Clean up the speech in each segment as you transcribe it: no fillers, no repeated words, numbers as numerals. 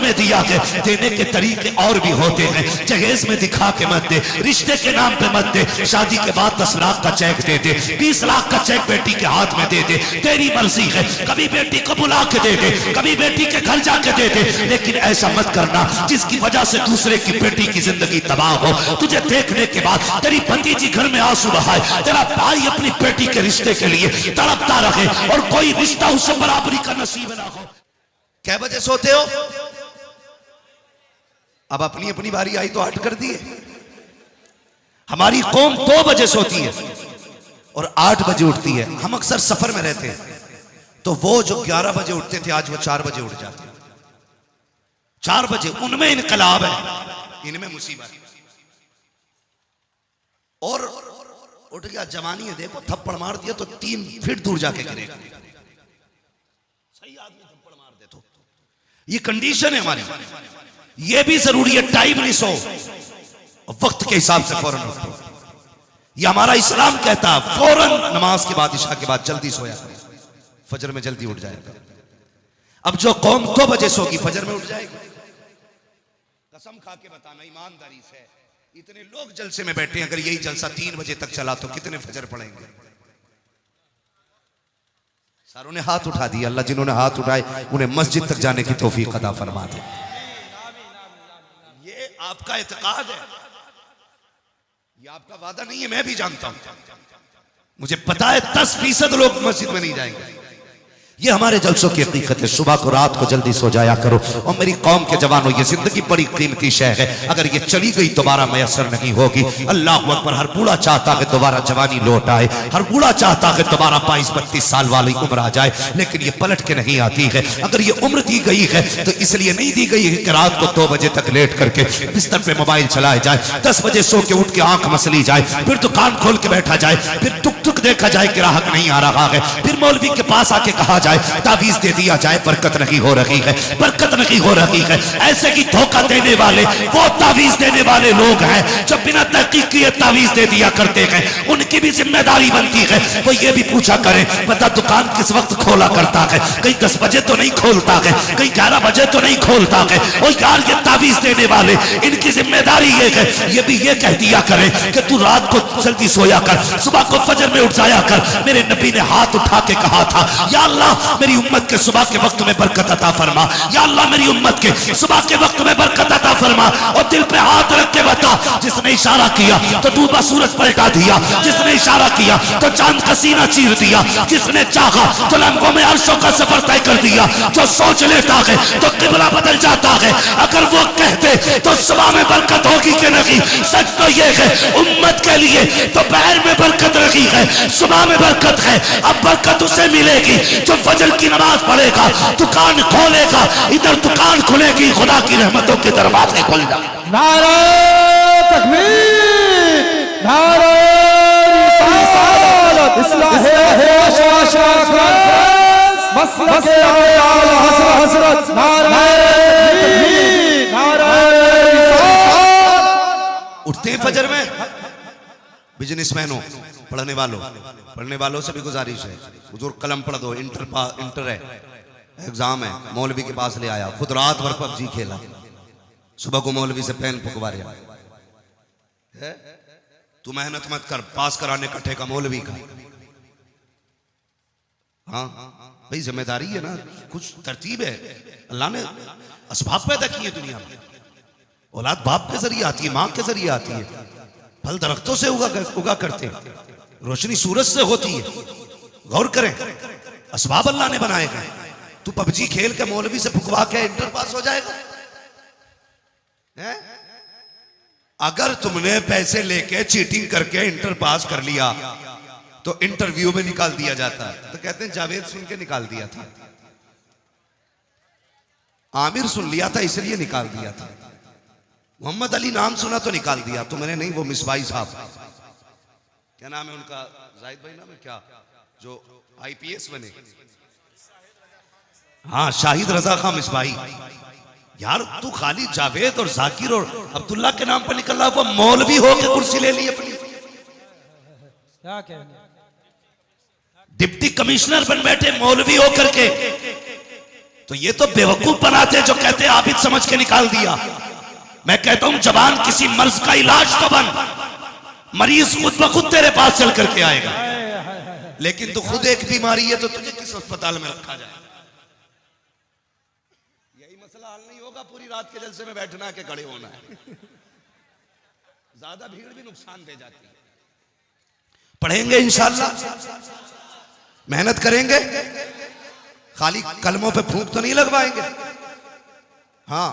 तुम्हें दिया है, देने के तरीके और भी होते हैं। जहेज में दिखा के मत दे, रिश्ते के नाम पे मत दे, शादी के बाद 10 लाख का चेक दे दे, 20 लाख का चेक बेटी के हाथ में दे दे, तेरी मर्जी है। कभी बेटी को बुला के दे दे, कभी बेटी के घर जाके दे दे, लेकिन ऐसा मत करना जिसकी वजह से दूसरे की बेटी की जिंदगी तबाह हो। तुझे देखने के बाद तेरी भतीजी घर में आंसू बहाए, तेरा भाई अपनी बेटी के रिश्ते के लिए तड़पता रहे और कोई रिश्ता उससे बराबरी का नसीब ना हो। कै बजे सोते हो? अब अपनी अपनी बारी आई तो 8 कर दिए। हमारी कौम 2 बजे सोती है और 8 बजे उठती है। हम अक्सर सफर में रहते हैं, तो वो जो 11 बजे उठते थे आज वो 4 बजे उठ जाते हैं। 4 बजे उनमें इनकलाब है, इनमें मुसीबत। और उठ गया, जवानी है, देखो थप्पड़ मार दिया तो 3 फीट दूर जाके गिरेगा। सही आदमी थप्पड़ मार दे तो ये कंडीशन है हमारी। ये भी जरूरी है, टाइम नहीं सो, वक्त के हिसाब से फौरन उठो। ये हमारा इस्लाम कहता है फौरन नमाज के बाद, इशा के बाद जल्दी सोया, फजर में जल्दी उठ जाएगा। अब जो कौम 2 बजे सोगी फजर में उठ जाएगी। कसम खा के बताना ईमानदारी से, इतने लोग जलसे में बैठे हैं, अगर यही जलसा 3 बजे तक चला तो कितने फजर पड़ेंगे? सारों ने हाथ उठा दिया। अल्लाह जिन्होंने हाथ उठाए उन्हें मस्जिद तक जाने की तौफीक अता फरमा दे। ये आपका एतकाद है, ये आपका वादा नहीं है, मैं भी जानता हूं। मुझे पता है 10% लोग मस्जिद में नहीं जाएंगे। ये हमारे जलसों की हकीकत है। सुबह को रात को जल्दी सो जाया करो। और मेरी कौम के जवानों, ये जिंदगी बड़ी कीमती शय है, अगर ये चली गई दोबारा मैसर नहीं होगी। अल्लाह अकबर। हर बूढ़ा चाहता है दोबारा जवानी लौट आए, हर बूढ़ा चाहता है दोबारा 22-32 साल वाली उम्र आ जाए, लेकिन ये पलट के नहीं आती है। अगर ये उम्र दी गई है तो इसलिए नहीं दी गई है कि रात को 2 बजे तक लेट करके बिस्तर पे मोबाइल चलाए जाए, 10 बजे सो के उठ के आंख मसली जाए, फिर दुकान खोल के बैठा जाए, फिर टुक टुक देखा जाए ग्राहक नहीं आ रहा है, फिर मौलवी के पास आके कहा जाए तावीज दे दिया जाए, बरकत नहीं हो रही है, बरकत नहीं हो रही है। ऐसे की धोखा देने वाले वो तावीज देने वाले लोग हैं जो बिना तहकीक किए तावीज दे दिया करते हैं। उनकी भी जिम्मेदारी बनती है वो ये भी पूछा करें बता दुकान किस वक्त खोला करता है, कहीं 10 बजे तो नहीं खोलता है, कहीं 11 बजे तो नहीं खोलता है। और यार ये तावीज देने वाले, इनकी जिम्मेदारी ये है ये भी ये कह दिया करें कि तू रात को जल्दी सोया कर, सुबह को फजर में उठ जाया कर। मेरे नबी ने हाथ उठा के कहा था, या अल्लाह मेरी उम्मत के सुबह के वक्त में बरकत अता फरमा, या अल्लाह मेरी उम्मत के सुबह के वक्त में बरकत अता फरमा। और दिल पे हाथ रख के बता, जिसने इशारा किया तो डूबा सूरज पलटा दिया, जिसने इशारा किया तो चांद का सीना चीर दिया, जिसने चाहा तो लम्हों में अर्शों का सफर तय कर दिया। जो सोच लेता है तो किबला बदल जाता है। अगर वो कहते तो सुबह में बरकत होगी कि नहीं? सच तो ये है उम्मत के लिए दोपहर में बरकत रखी है, सुबह में बरकत है। अब बरकत उसे मिलेगी जो फजर की नमाज पढ़ेगा, दुकान खोलेगा, इधर दुकान खुलेगी, खुदा की रहमतों के दरवाजे खुल जाएंगे। नारे तकबीर, नारे रिसालत, इस्लाहे मसलक आला हज़रत, नारे तकबीर, नारे रिसालत। उठते फजर में बिजनेसमैनों, पढ़ने वालों से भी गुजारिश है, हुजूर कलम पढ़ दो, इंटर है, एग्जाम है, मौलवी के पास ले आया, खुद रात भर पबजी खेला, सुबह को मौलवी से पेन फुकवाया। तू मेहनत मत कर, पास कराने कट्ठे का मौलवी का। हाँ भाई जिम्मेदारी है ना, कुछ तरतीब है। अल्लाह ने असबाब पैदा किए दुनिया में। औलाद बाप के जरिए आती है, माँ के जरिए आती है, फल दरख्तों से उगा करते हैं, रोशनी सूरज से होती है। गौर करें, असबाब अल्लाह ने बनाए गए। तू पबजी खेल के मौलवी से फुकवा के इंटर पास हो जाएगा? अगर तुमने पैसे लेके चीटिंग करके इंटर पास कर लिया तो इंटरव्यू में निकाल दिया जाता है। तो कहते हैं जावेद सुन के निकाल दिया था, आमिर सुन लिया था इसलिए निकाल दिया था, मोहम्मद अली नाम सुना तो निकाल दिया। तुमने नहीं, वो मिसबाई साहब, क्या नाम है उनका, जाहिद भाई नाम है क्या, जो IPS बने, हाँ शाहिद रजा खां मिसबाई। यार तू खाली जावेद और जाकिर और अब्दुल्ला के नाम पर निकल रहा, वो मौलवी होकर कुर्सी ले ली अपनी, क्या कहने, डिप्टी कमिश्नर बन बैठे मौलवी होकर के। तो ये तो बेवकूफ बनाते जो कहते आबिद समझ के निकाल दिया। मैं कहता हूं जबान किसी मर्ज का इलाज तो बन, मरीज खुद ब खुद तेरे पास चल करके आएगा। लेकिन तू खुद एक बीमारी है तो तुझे किस अस्पताल में रखा जाए? यही मसला हल नहीं होगा पूरी रात के जलसे में बैठना के खड़े होना है। ज्यादा भीड़ भी नुकसान दे जाती है। पढ़ेंगे इंशाअल्लाह, मेहनत करेंगे, खाली कलमों पे फूंक तो नहीं लगवाएंगे। हाँ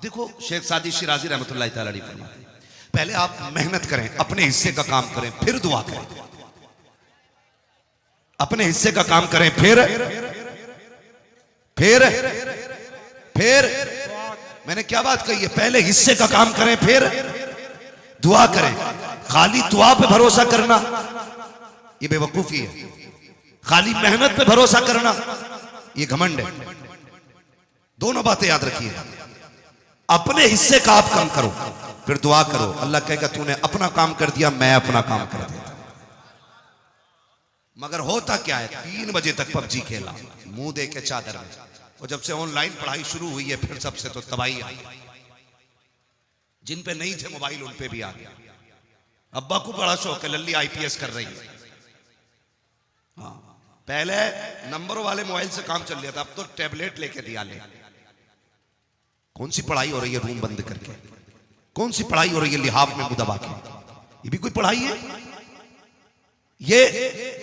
देखो शेख सादी शिराजी रहमतुल्लाह तआला अलैह फरमाते हैं, पहले आप मेहनत करें, अपने हिस्से का काम करें, फिर दुआ करें। अपने हिस्से का काम करें, फिर मैंने क्या बात कही है? पहले हिस्से का काम करें, फिर दुआ करें। खाली दुआ पे भरोसा करना ये बेवकूफी है, खाली मेहनत पे भरोसा करना ये घमंड है। दोनों बातें याद रखिए, अपने हिस्से का आप काम करो, फिर दुआ करो। अल्लाह कहेगा तूने अपना काम कर दिया, मैं अपना काम कर दिया। मगर होता क्या है, 3 बजे तक पबजी खेला मुंह दे के चादर में, और जब से ऑनलाइन पढ़ाई शुरू हुई है फिर सबसे तो तबाही आई। जिन पे नहीं थे मोबाइल उन पे भी आ गया। अब्बा को बड़ा शौक है, लल्ली IPS कर रही है। हाँ पहले नंबरों वाले मोबाइल से काम चल रहा था, अब तो टैबलेट लेके दिया ले। कौन सी पढ़ाई हो रही है रूम बंद करके? कौन सी पढ़ाई हो रही है लिहाफ में दबा के? ये भी कोई पढ़ाई है? ये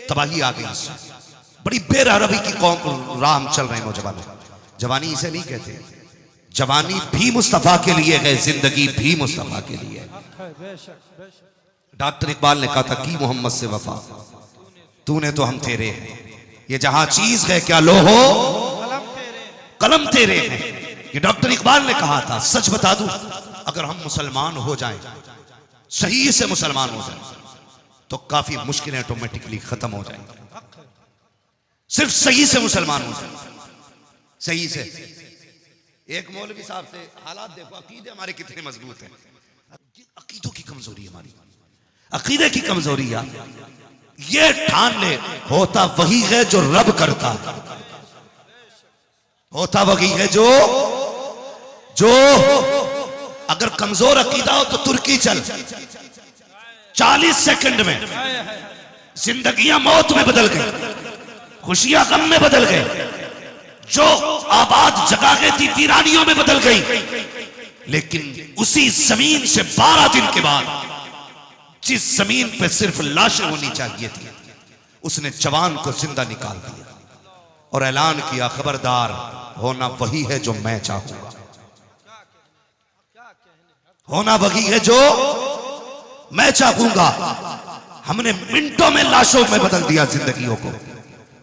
तबाही आ गई इससे। बड़ी बेरहरवी की कौम राह हम चल रहे हैं नौजवानों। जवानी इसे नहीं कहते, जवानी भी मुस्तफा के लिए है, जिंदगी भी मुस्तफा के लिए है। डॉक्टर इकबाल ने कहा था कि मोहम्मद से वफा, तूने तो हम तेरे हैं। ये जहां चीज है क्या लो हो कलम तेरे हैं, ये डॉक्टर इकबाल ने कहा था। सच बता दूं, अगर हम मुसलमान हो जाएं, सही से मुसलमान हो जाएं, तो काफी मुश्किलें ऑटोमेटिकली खत्म हो जाएंगी। सिर्फ सही से मुसलमान हो जाए, सही से। एक मौलवी साहब से हालात देखो, अकीदे हमारे कितने मजबूत हैं। अकीदों की कमजोरी हमारी, अकीदे की कमजोरी है। ये ठान ले होता वही है जो रब करता है, होता वही है जो अगर कमजोर अकीदा हो तो तुर्की चल, 40 सेकंड में जिंदगियां मौत में बदल गई, खुशियां गम में बदल गए, जो आबाद जगह थी वीरानियों में बदल गई। लेकिन उसी जमीन से 12 दिन के बाद, जिस जमीन पे सिर्फ लाशें होनी चाहिए थी, उसने जवान को जिंदा निकाल दिया और ऐलान किया, खबरदार होना वही है जो मैं चाहूंगा, होना वही है जो मैं चाहूंगा। हमने मिनटों में लाशों में बदल दिया जिंदगियों को।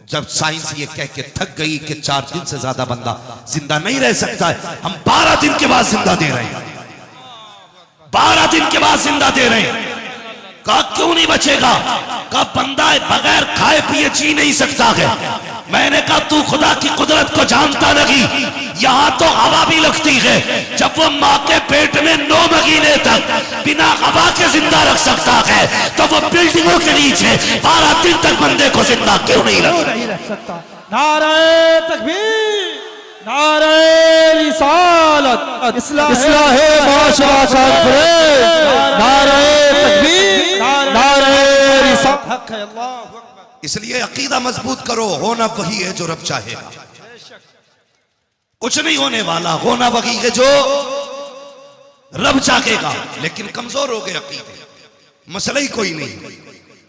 जब साइंस ये कह के थक गई कि 4 दिन से ज्यादा बंदा जिंदा नहीं रह सकता है, हम 12 दिन के बाद जिंदा दे रहे हैं, 12 दिन के बाद जिंदा दे रहे हैं। कहा क्यों नहीं बचेगा? कहा बंदा बगैर खाए पिए जी नहीं सकता है। मैंने कहा तू खुदा की कुदरत को जानता नहीं, यहां तो हवा भी लगती है। जब वो माँ के पेट में 9 महीने तक बिना हवा के जिंदा रख सकता है, तो वो बिल्डिंगों के नीचे 12 दिन तक बंदे को जिंदा क्यों नहीं रख सकता? नारे तकबीर, नारे रिसालत, इस्लाहे माशरा सरफरेज, नारे तकबीर, नारे रिसालत। हक है अल्लाह। इसलिए अकीदा मजबूत करो, होना वही है जो रब चाहेगा, कुछ नहीं होने वाला, होना वही है जो रब चाहेगा। लेकिन कमजोर हो गए अकीदे, मसला ही कोई नहीं।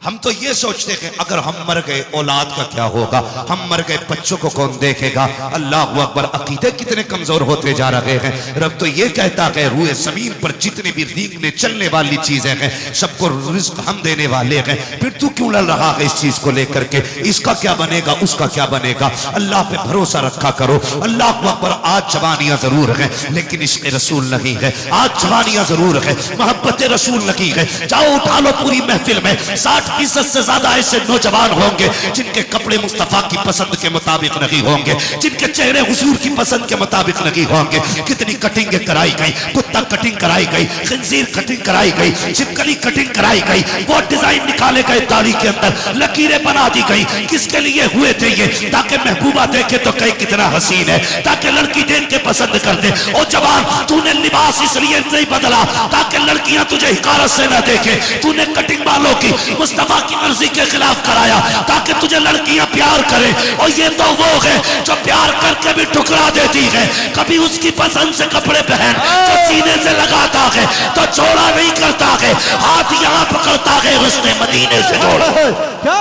हम तो ये सोचते हैं अगर हम मर गए औलाद का क्या होगा, हम मर गए बच्चों को कौन देखेगा। अल्लाह अकबर, अकीदे कितने कमजोर होते जा रहे हैं। रब तो ये कहता है रूए जमीन पर जितने भी रींगने चलने वाली चीजें हैं, सबको रिस्क हम देने वाले हैं। फिर तू क्यों लड़ रहा है इस चीज को लेकर के? इसका क्या बनेगा, उसका क्या बनेगा? अल्लाह पे भरोसा रखा करो। अल्लाह अकबर, आज जवानियां जरूर है लेकिन इश्क रसूल नहीं है। आज जवानियां जरूर है, मोहब्बत रसूल नहीं है। जाओ उठा लो पूरी महफिल में 60 50% से ज्यादा ऐसे नौजवान होंगे जिनके कपड़े मुस्तफा की पसंद के मुताबिक नहीं होंगे, जिनके चेहरे हुजूर की पसंद के मुताबिक नहीं होंगे। कितनी कटिंग कराई गई, कुत्ता कटिंग कराई गई, खंजीर कटिंग कराई गई, छिपकली कटिंग कराई गई, वो डिजाइन निकाले गए दाढ़ी के अंदर, लकीरें बना दी गई। किसके लिए हुए थे ये? ताकि महबूबा देखे तो कहे कितना हसीन है, ताकि लड़की देख के पसंद कर दे। ओ जवान, तूने लिबास इसलिए नहीं बदला ताकि लड़कियां तुझे हिकारत से न देखे। तूने कटिंग वालों की मुस्तफा की मर्जी के खिलाफ कराया ताकि तुझे लड़कियां प्यार करें। और ये तो वो है जो प्यार करके भी ठुकरा देती है। कभी उसकी पसंद से कपड़े पहन जो सीने से लगाता है तो छोड़ा नहीं करता है, हाथ यहाँ पकड़ता है, उसने मदीने से जोड़ा। क्या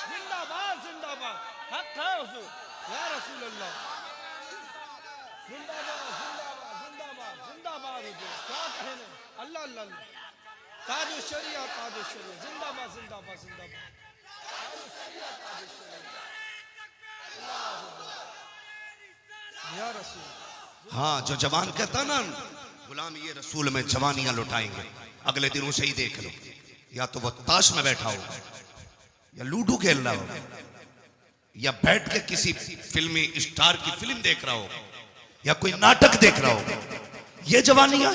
जिंदाबाद जिंदाबाद हक है हुजूर या रसूल अल्लाह। जिंदाबाद जिंदाबाद जिंदाबाद जिंदाबाद हुजूर, क्या कहने। अल्लाह अल्लाह अल्लाह, ताज शरिया ताज शरिया, जिंदाबाद जिंदाबाद जिंदाबाद, या रसूल। हाँ, जो जवान कहता ना गुलाम ये रसूल में जवानियां लुटाएंगे, अगले दिन उसे ही देख लो, या तो वो ताश में बैठा होगा, या लूडो खेल रहा होगा, या बैठ के किसी फिल्मी स्टार की फिल्म देख रहा होगा, या कोई नाटक देख रहा होगा। ये जवानियां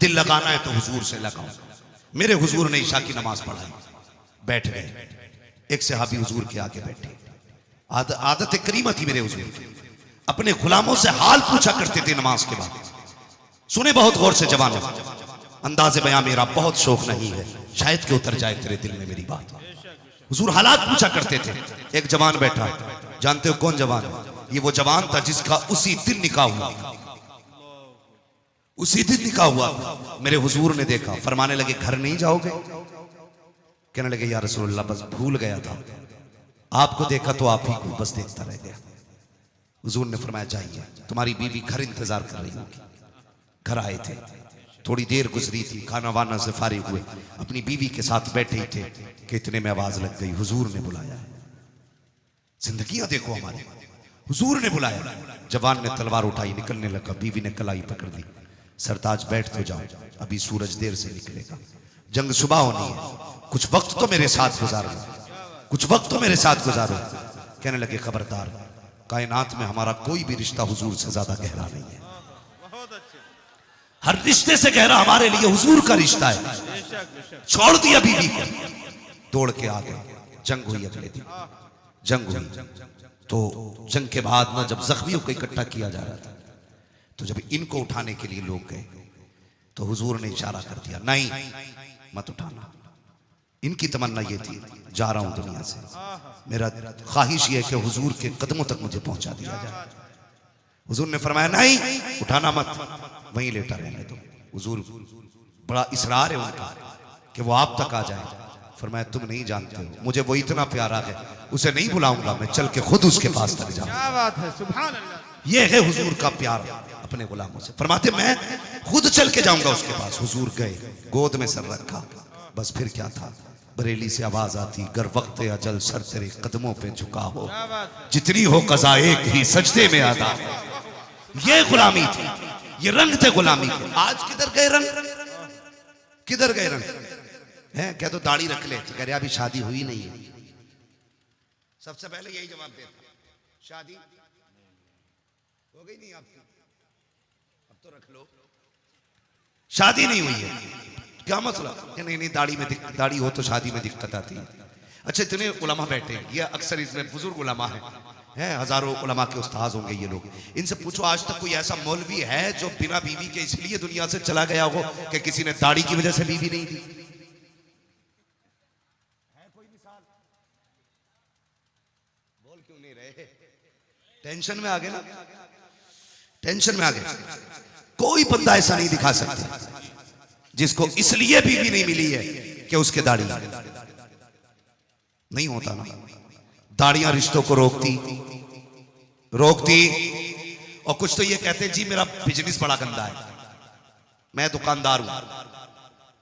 दिल लगाना है तो हुजूर से लगाओ। मेरे हुजूर ने ईशा की नमाज पढ़ाई, बैठ गए, एक सहाबी हुजूर के आगे बैठे। आदत करीमा थी मेरे हुजूर की, अपने गुलामों से हाल पूछा करते थे नमाज के बाद। सुने बहुत गौर से जवानों, अंदाज़े बयां मेरा बहुत शौक नहीं है, शायद कि उतर जाए तेरे दिल में मेरी बात। हुजूर हालात पूछा करते थे। एक जवान बैठा, जानते हो कौन जवान है? ये वो जवान था जिसका उसी दिन निकाह हुआ, उसी दिन निकाह हुआ। मेरे हुजूर ने देखा, फरमाने लगे घर नहीं जाओगे? कहने लगे या रसूलल्लाह बस भूल गया था, आपको देखा तो आप ही को बस देखता रह गया। हुजूर ने फरमाया जाइए, तुम्हारी बीवी घर इंतजार कर रही होगी। घर आए थे, थोड़ी देर गुजरी थी, खाना वाना से फारिग हुए, अपनी बीवी के साथ बैठे ही थे कि इतने में आवाज लग गई, हुजूर ने बुलाया। जिंदगियां देखो हमारी, हुजूर ने बुलाया। जवान ने तलवार उठाई, निकलने लगा, बीवी ने कलाई पकड़ ली, सरताज बैठ तो जाओ, अभी सूरज देर से निकलेगा, जंग सुबह होनी है, कुछ वक्त तो मेरे साथ गुजारो, कुछ वक्त तो मेरे साथ गुजारो। कहने लगे खबरदार, कायनात में हमारा कोई भी रिश्ता हुजूर से ज्यादा गहरा नहीं है। हर रिश्ते से गहरा हमारे लिए हुजूर का रिश्ता है। छोड़ दिया बीवी को, दौड़ के आ गए। जंग हुई, अगले दिन जंग हुई। तो जंग के बाद ना जब जख्मियों को इकट्ठा किया जा रहा था, तो जब इनको उठाने के लिए लोग गए तो हुजूर ने इशारा कर दिया, नहीं मत उठाना। इनकी तमन्ना ये थी, जा रहा हूं दुनिया से, मेरा ख्वाहिश ये है कि हुजूर के कदमों तक मुझे पहुंचा दिया जाए। हुजूर ने फरमाया नहीं उठाना मत, वहीं लेटा रहने दो। हुजूर बड़ा इसरार है उनका कि वो आप तक आ जाए। फरमाया तुम नहीं जानते हो, मुझे वो इतना प्यारा है, उसे नहीं बुलाऊंगा, मैं चल के खुद उसके पास तक जाऊंगा। क्या बात है, सुभान अल्लाह। ये है हुजूर का प्यार अपने गुलामों से। फरमाते मैं खुद चल के जाऊंगा उसके पास। हुजूर गए, गोद में सर रखा, बस फिर क्या था, बरेली से आवाज आती, गर वक्त अजल सर तेरे कदमों पे झुका हो, जितनी हो कज़ा एक ही सजदे में अदा। ये गुलामी थी, ये रंग थे गुलामी के। आज किधर गए रंग, किधर गए रंग हैं? क्या तो दाढ़ी रख ले, तो कह रहे अभी शादी हुई नहीं है। सबसे पहले यही जवाब देता, शादी हो गई नहीं आपकी, अब तो रख लो। शादी नहीं हुई है, क्या मसला? नहीं नहीं, दाढ़ी में दाढ़ी हो तो शादी में दिक्कत आती है। अच्छा, इतने उलमा बैठे हैं, ये अक्सर इसमें बुजुर्ग उलमा हैं, हजारों उलमा के उस्ताद होंगे ये लोग। इनसे पूछो आज तक कोई ऐसा मौलवी है जो बिना बीवी के इसलिए दुनिया से चला गया हो कि किसी ने दाढ़ी की वजह से बीवी नहीं दी? है कोई मिसाल? बोल क्यों नहीं रहे? टेंशन में आ गए ना, टेंशन में आ गए। कोई बंदा ऐसा नहीं दिखा सकता जिसको इसलिए बीवी नहीं मिली है कि उसके दाढ़ी नहीं होता ना। दाढ़ियां रिश्तों को रोकती, और कुछ तो ये कहते हैं जी मेरा बिजनेस बड़ा गंदा है, मैं दुकानदार हूं,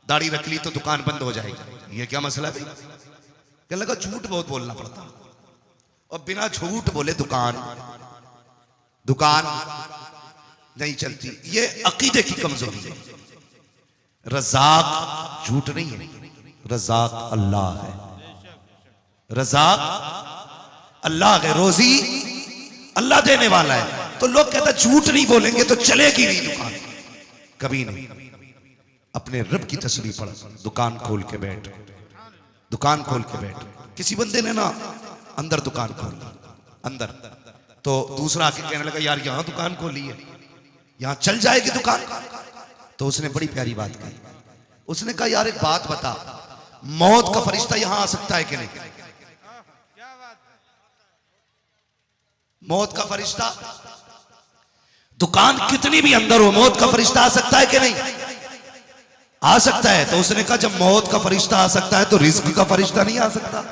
दाढ़ी रख ली तो दुकान बंद हो जाएगी। ये क्या मसला है? क्या लगा झूठ बहुत बोलना पड़ता, और बिना झूठ बोले दुकान नहीं चलती। ये अकीदे की कमजोरी है। रज़ाक झूठ नहीं है, रज़ाक अल्लाह है, रज़ाक अल्लाह है, रोजी अल्लाह देने वाला है। तो लोग कहते झूठ नहीं बोलेंगे तो चलेगी नहीं दुकान, कभी नहीं। अपने रब की तस्बीह पढ़, दुकान खोल के बैठ, दुकान खोल के बैठ। किसी बंदे ने ना अंदर दुकान खोल ली, अंदर, तो दूसरा आके कहने लगा यार यहां दुकान खोली है, यहां चल जाएगी दुकान। तो उसने बड़ी प्यारी बात कही, उसने कहा यार एक बात बता, मौत का फरिश्ता यहां आ सकता है कि नहीं? मौत का फरिश्ता, दुकान कितनी भी अंदर हो, मौत का फरिश्ता आ सकता है कि नहीं? आ सकता है। तो उसने कहा जब मौत का फरिश्ता आ सकता है तो रिस्क का फरिश्ता नहीं आ सकता?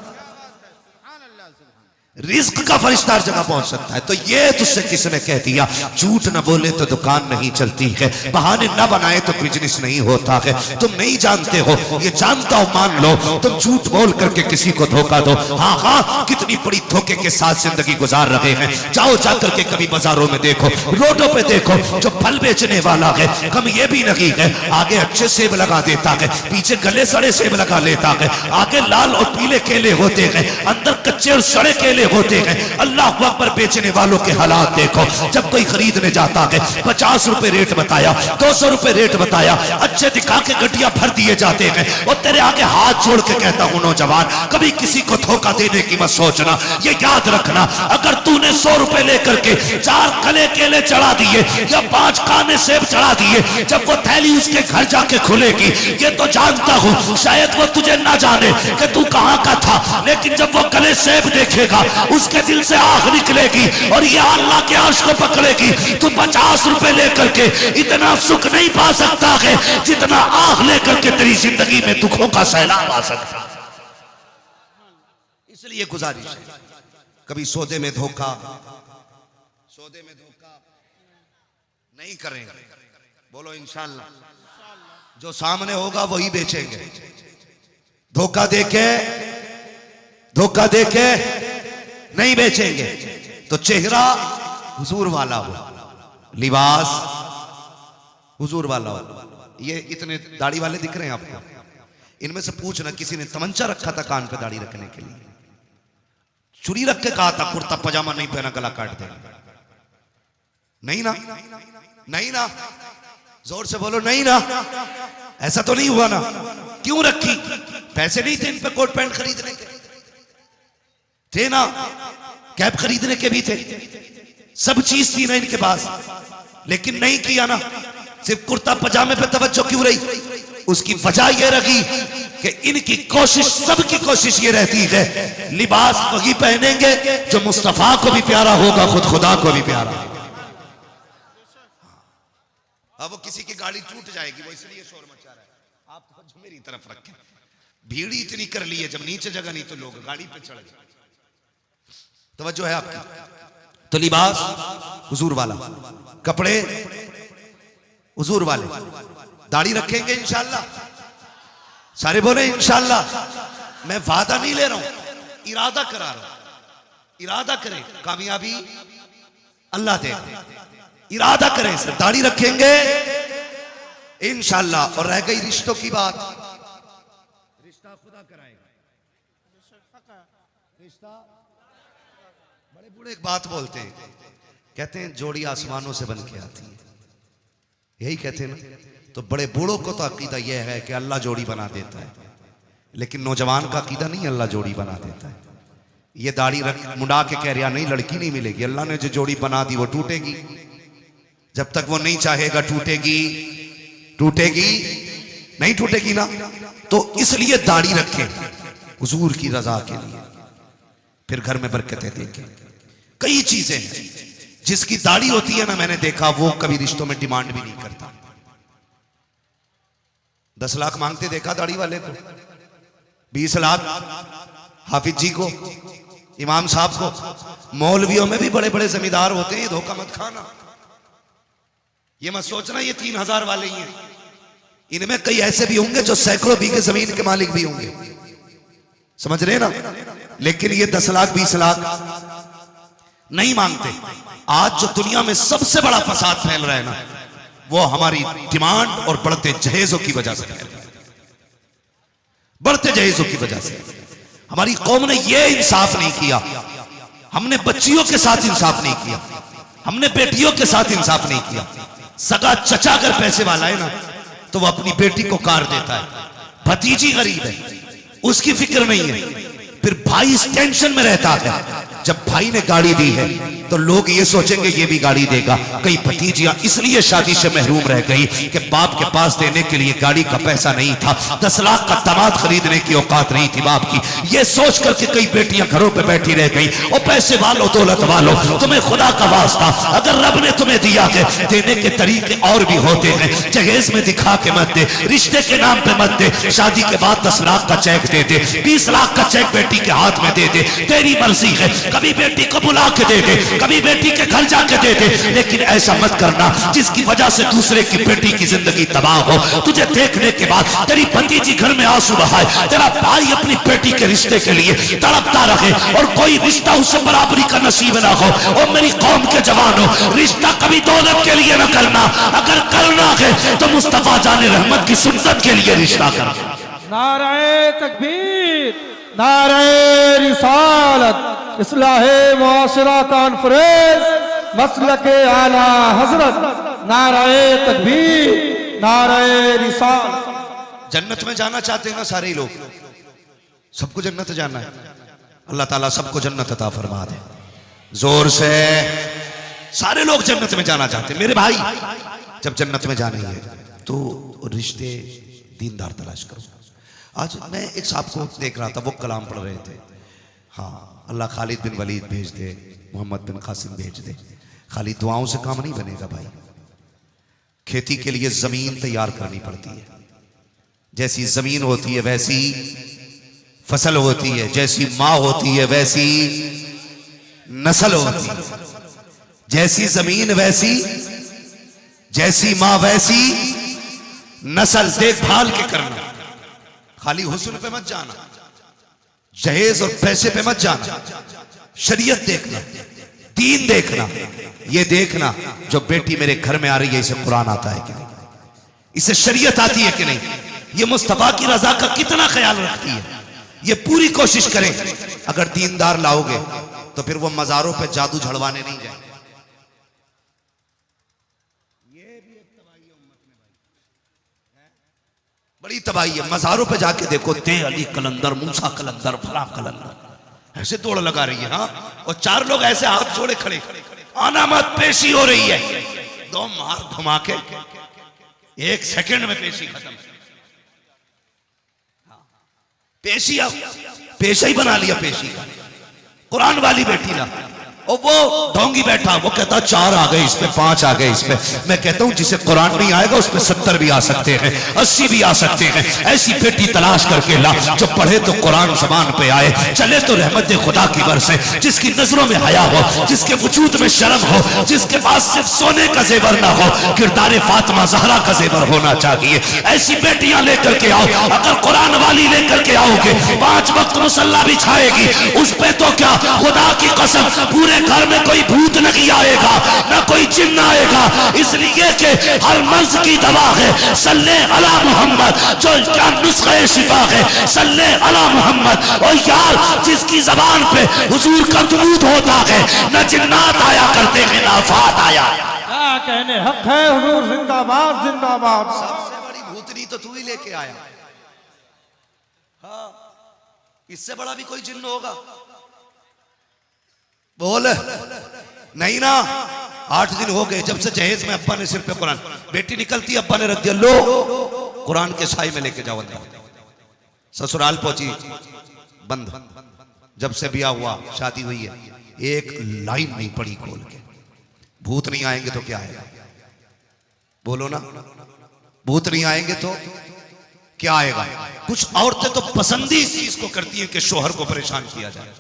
रिस्क का फरिश्ता हर जगह पहुंच सकता है। तो ये तुझसे किसने कह दिया झूठ न बोले तो दुकान नहीं चलती है, बहाने न बनाए तो बिजनेस नहीं होता है? तुम नहीं जानते हो, ये जानता हो मान लो, तुम झूठ बोल करके किसी को धोखा दो। हाँ हाँ, कितनी बड़ी धोखे के साथ जिंदगी गुजार रहे हैं। जाओ जाकर के कभी बाजारों में देखो, रोडों पे देखो, जो फल बेचने वाला है कम ये भी नहीं है, आगे अच्छे सेब लगा देता है, पीछे गले सड़े सेब लगा लेता है, आगे लाल और पीले केले होते हैं, अंदर कच्चे और सड़े केले होते हैं। अल्लाह अकबर, बेचने वालों के हालात देखो। जब कोई खरीदने जाता है 50 रुपए रेट बताया, 200 रुपए रेट बताया, अच्छे दिखा के गड्डियां भर दिए जाते हैं। और तेरे आगे हाथ जोड़ के कहता हूं नौजवान, कभी किसी को धोखा देने की मत सोचना। ये याद रखना, अगर तूने 100 रुपए लेकर के 4 गले केले चढ़ा दिए या 5 काने सेब चढ़ा दिए, जब वो थैली उसके घर जाके खुलेगी, ये तो जानता हूं शायद वो तुझे ना जाने कि तू कहां का था, लेकिन जब वो गले सेब देखेगा उसके दिल से आग निकलेगी और ये अल्लाह के अर्श को पकड़ेगी। तू 50 रुपए लेकर के इतना सुख नहीं पा सकता है जितना आग लेकर के तेरी जिंदगी में दुखों का सैलाब आ सकता। इसलिए गुजारिश है, कभी सौदे में धोखा नहीं करेंगे। बोलो इंशाअल्लाह। जो सामने होगा वही बेचेंगे। धोखा देके नहीं बेचेंगे। तो चेहरा हुजूर वाला हो, लिबास हुजूर वाला हो। ये इतने दाढ़ी वाले दिख रहे हैं आपको, इनमें से पूछना किसी ने तमंचा रखा था कान पे दाढ़ी रखने के लिए? छुरी रख के कहा था कुर्ता पजामा नहीं पहना गला काट दे? नहीं ना, नहीं ना, जोर से बोलो नहीं ना। ऐसा तो नहीं हुआ ना? क्यों रखी? पैसे नहीं थे इन पे कोट पैंट खरीदने के, थे ना, कैप खरीदने के भी थे, सब चीज थी ना इनके पास, लेकिन नहीं किया ना। सिर्फ कुर्ता पजामे पे तवज्जो क्यों रही? उसकी वजह यह रही कि इनकी कोशिश, सबकी कोशिश ये रहती है लिबास वही पहनेंगे जो मुस्तफा को भी प्यारा होगा, खुद खुदा को भी प्यारा होगा। अब वो किसी की गाड़ी टूट जाएगी, वो इसलिए शोर मचा रहा है। आप तो मेरी तरफ रखें, भीड़ इतनी कर ली है, जब नीचे जगह नहीं तो लोग गाड़ी पे चढ़ जाए। तवज्जो है आपकी। तो लिबास हुजूर वाला, कपड़े हुजूर वाले, दाढ़ी रखेंगे इंशाअल्लाह। सारे बोले इंशाअल्लाह। मैं वादा नहीं ले रहा हूं, इरादा करा रहा हूं। इरादा करें, कामयाबी अल्लाह दे। इरादा करें, सर दाढ़ी रखेंगे इंशाअल्लाह। और रह गई रिश्तों की बात, रिश्ता खुदा कराएगा। रिश्ता बड़े बूढ़े एक बात बोलते हैं, कहते हैं जोड़ी आसमानों से बन के आती है, यही कहते हैं ना। तो बड़े बूढ़ों को तो अकीदा यह है कि अल्लाह जोड़ी बना देता है, लेकिन नौजवान का अकीदा नहीं अल्लाह जोड़ी बना देता है। ये दाढ़ी रख मुंडा के कह रहा नहीं लड़की नहीं मिलेगी, अल्लाह ने जो जोड़ी बना दी वो टूटेगी। जब तक वो नहीं चाहेगा टूटेगी नहीं टूटेगी ना। तो इसलिए दाढ़ी रखें हुजूर की रजा के लिए, फिर घर में बरकतें देखें। कई चीजें हैं जिसकी दाढ़ी होती है ना, मैंने देखा वो कभी रिश्तों में डिमांड भी नहीं करता। 10 लाख मांगते देखा दाढ़ी वाले को, 20 लाख हाफिज जी को, इमाम साहब को। मौलवियों में भी बड़े बड़े जमींदार होते हैं, धोखा मत खाना। ये मत सोचना ये 3000 वाले ही हैं, इनमें कई ऐसे भी होंगे जो सैकड़ों बीघे जमीन के मालिक भी होंगे, समझ रहे ना। लेकिन ये 10 लाख 20 लाख नहीं मांगते। आज जो दुनिया में सबसे बड़ा फसाद फैल रहा है ना, वो हमारी डिमांड और बढ़ते जहेजों की वजह से फैल रहा है। बढ़ते जहेजों की वजह से। हमारी कौम ने यह इंसाफ नहीं किया, हमने बच्चियों के साथ इंसाफ नहीं किया, हमने बेटियों के साथ इंसाफ नहीं किया। सगा चचा अगर पैसे वाला है ना तो वो अपनी बेटी को कार देता है, भतीजी गरीब है उसकी फिक्र नहीं है, फिर भाई इस टेंशन में रहता है। जब भाई ने गाड़ी दी है तो लोग ये सोचेंगे ये भी गाड़ी देगा। कई भतीजियां इसलिए शादी से महरूम रह गई कि बाप के पास देने के लिए गाड़ी का पैसा नहीं था, 10 लाख का दामाद खरीदने की औकात नहीं थी बाप की। ये सोच करके कई बेटियां घरों पे बैठी रह गई। और पैसे वालों दौलत वालों, तुम्हें खुदा का वास्ता अगर रब ने तुम्हें दिया है, देने के तरीके और भी होते हैं। जहेज में दिखा के मत दे, रिश्ते के नाम पे मत दे, शादी के बाद 10 लाख का चेक दे दे, 20 लाख का चेक बेटी के हाथ में दे दे, तेरी मर्जी है। कभी बेटी को बुला के दे दे, कभी बेटी के घर जाके दे दे, लेकिन ऐसा मत करना जिसकी वजह से दूसरे की बेटी की जिंदगी तबाह हो। तुझे देखने के बाद तेरी भतीजी घर में आंसू बहाए, तेरा भाई अपनी बेटी के रिश्ते के लिए तड़पता रहे और कोई रिश्ता उससे बराबरी का नसीब ना हो। और मेरी कौम के जवानों, रिश्ता कभी दौलत के लिए न करना, अगर करना है तो मुस्तफा जाने रहमत की सुन्नत के लिए रिश्ता करना। नारे तकबीर, नारे रिसालत, इस्लाहे मुआशरा कॉन्फ्रेंस, मसलके आला हजरत, नारे तकबीर, नारे रिसालत। जन्नत में जाना चाहते हैं ना सारे ही लोग, सबको जन्नत जाना है। अल्लाह ताला सबको जन्नत अता फरमा दे। जोर से सारे लोग जन्नत में जाना चाहते हैं। मेरे भाई, जब जन्नत में जाना है तो रिश्ते दीनदार तलाश करो। आज मैं एक साहब को देख रहा था, वो कलाम पढ़ रहे थे। हाँ, अल्लाह खालिद बिन वलीद भेज दे, मोहम्मद बिन कासिम भेज दे। खाली दुआओं से काम नहीं बनेगा भाई। खेती के लिए जमीन तैयार करनी पड़ती है। जैसी जमीन होती है वैसी फसल होती है, जैसी माँ होती है वैसी नस्ल होती है। जैसी जमीन वैसी, जैसी माँ वैसी नस्ल। देखभाल के करना, खाली हुस्न पे मत जाना, जहेज और पैसे पे मत जाना। शरीयत देखना, दीन देखना, ये देखना जो बेटी मेरे घर में आ रही है इसे कुरान आता है कि नहीं, इसे शरीयत आती है कि नहीं, ये मुस्तफा की रजा का कितना ख्याल रखती है, ये पूरी कोशिश करें। अगर दीनदार लाओगे तो फिर वो मजारों पे जादू झड़वाने नहीं जाए। बड़ी तबाही है। मजारों पे जाके देखो, ते अली कलंदर, मूसा कलंदर, फला कलंदर, ऐसे दौड़ लगा रही है। हाँ, और 4 लोग ऐसे हाथ जोड़े खड़े, आना मत, पेशी हो रही है। 2 मार घुमा के 1 सेकंड में पेशी खत्म। पेशी, पेशा ही बना लिया पेशी का। कुरान वाली बेटी ना, और वो ढोंगी बैठा, वो कहता 4 आ गए इस पे, 5 आ गए इस पे। मैं कहता हूं जिसे कुरान नहीं आएगा उस पे 70 भी आ सकते हैं, 80 भी आ सकते हैं। ऐसी बेटी तलाश करके ला जो पढ़े तो कुरान ज़बान पे आए, चले तो रहमत खुदा की बरसे, जिसकी नजरों में हया हो, जिसके वजूद में शर्म हो, जिसके पास सिर्फ सोने का जेवर ना हो, किरदार फातिमा ज़हरा का जेवर होना चाहिए। ऐसी बेटियां लेकर के आओ। अगर कुरान वाली लेकर के आओगे, 5 वक्त मुसल्ला बिछाएगी, उस पे तो क्या, खुदा की कसम पूरे घर में कोई भूत नहीं आएगा, ना कोई जिन्न आएगा, इसलिए कि हर मर्ज की दवा है सल्ले अला मोहम्मद, जो क्या नुस्खे शिफा है सल्ले अला मोहम्मद। और यार, जिसकी जबान पे हुजूर का दुरूद होता है, ना जिन्नात आया करते हैं ना आफात आया। क्या कहने हक है हुजूर, जिंदाबाद जिंदाबाद। सबसे बड़ी भूतनी तो तू ही लेके आया। हाँ, इससे बड़ा भी कोई जिन्न होगा? बोल नहीं ना। 8 दिन हो गए जब से जहेज में अब्बा ने सिर पे कुरान, बेटी निकलती अब्बा ने रख दिया, लो कुरान के साई में लेके जाओ अंदर। ससुराल पहुंची, बंद। जब से ब्याह हुआ, शादी हुई है, एक लाइन नहीं पड़ी खोल के। भूत नहीं आएंगे तो क्या आएगा? बोलो ना, भूत नहीं आएंगे तो क्या आएगा? कुछ औरतें तो पसंद ही इस चीज को करती हैं कि शोहर को परेशान किया जाए,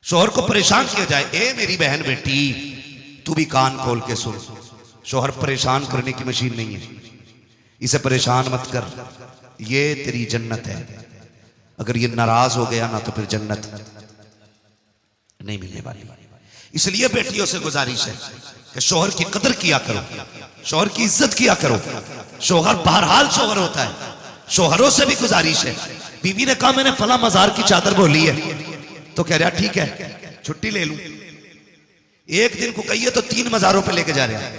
शोहर को परेशान किया जाए। ए मेरी बहन बेटी, तू भी कान खोल के सुन, शोहर परेशान करने की मशीन नहीं है, इसे परेशान मत कर, ये तेरी जन्नत है। अगर ये नाराज हो गया ना तो फिर जन्नत नहीं मिलने वाली। इसलिए बेटियों से गुजारिश है कि शोहर की कदर किया करो, शोहर की इज्जत किया करो। शोहर बहरहाल शोहर होता है, शोहरों से भी गुजारिश है, बीवी ने कहा मैंने फला मजार की चादर बोली है, तो कह रहा ठीक है छुट्टी ले लूं। एक दिन को कहिए तो 3 मजारों पे लेके जा रहा है।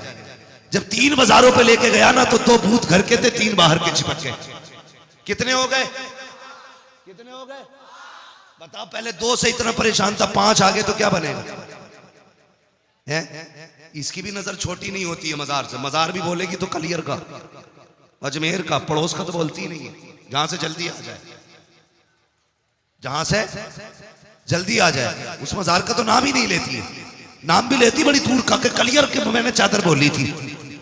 जब 3 मजारों पे लेके गया ना तो 2 भूत घर के थे, 3 बाहर के चिपक गए। कितने हो गए? कितने हो गए बताओ? पहले 2 से इतना परेशान था, 5 आ गए तो क्या बनेगा? है? इसकी भी नजर छोटी नहीं होती है मजार से। मजार भी बोलेगी तो कलियर का, अजमेर का, पड़ोस का तो बोलती ही नहीं है। जहां से जल्दी आ जाए, जहां से जल्दी आ जाए, उस मजार का तो नाम ही नहीं लेती है। नाम भी लेती बड़ी दूर का, कलियर के मैंने चादर बोली थी।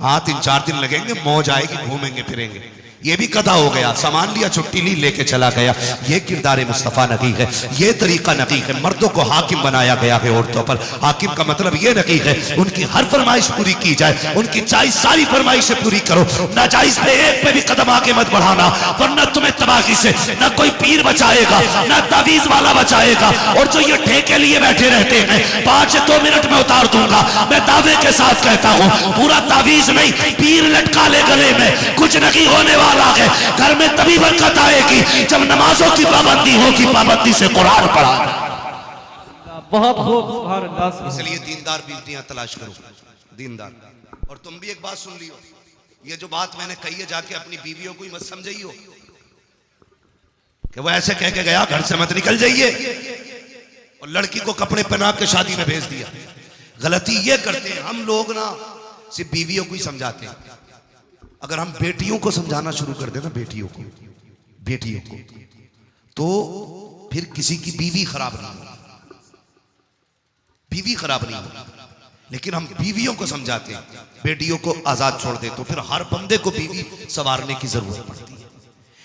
हाँ 3-4 दिन लगेंगे, मौज आएगी, घूमेंगे फिरेंगे। ये भी कदा हो गया, सामान लिया, छुट्टी ली, लेके चला गया। ये किरदार मुस्तफ़ा नकी है, ये तरीका नकी है। मर्दों को हाकिम बनाया गया है औरतों पर। हाकिम का मतलब ये नकी है, उनकी हर फरमाइश पूरी की जाए, उनकी जायज सारी फरमाइशें पूरी करो, नाजायज पे एक पे भी कदम आगे मत बढ़ाना, वरना तुम्हें तबाही से न कोई पीर बचाएगा, न तावीज वाला बचाएगा। और जो ये ठेके लिए बैठे रहते हैं, 5 से 2 मिनट में उतार दूंगा, मैं दावे के साथ कहता हूँ, पूरा तावीज नहीं, पीर लटका ले गले में, कुछ नहीं होने वाला है। घर में तभी बरकत आएगी जब नमाजों की पाबंदी होगी, पाबंदी से कुरान पढ़ा। बहुत खूब, सुभान अल्लाह। इसलिए दीनदार बीवियां तलाश करो, दीनदार। और तुम भी एक बात सुन लियो, ये जो बात मैंने कही है जाके अपनी बीवियों को ही मत समझियो कि वो ऐसे कह के गया घर से मत निकल जाइए और लड़की को कपड़े पहना के शादी में भेज दिया। गलती ये करते हैं हम लोग ना, सिर्फ बीवियों को ही समझाते हैं। अगर हम बेटियों को समझाना शुरू कर दें ना, बेटियों को तो फिर किसी की बीवी खराब नहीं होगी, बीवी खराब नहीं होगी। लेकिन हम बीवियों को समझाते हैं, बेटियों को आजाद छोड़ दे, तो फिर हर बंदे को बीवी संवारने की जरूरत पड़ती है।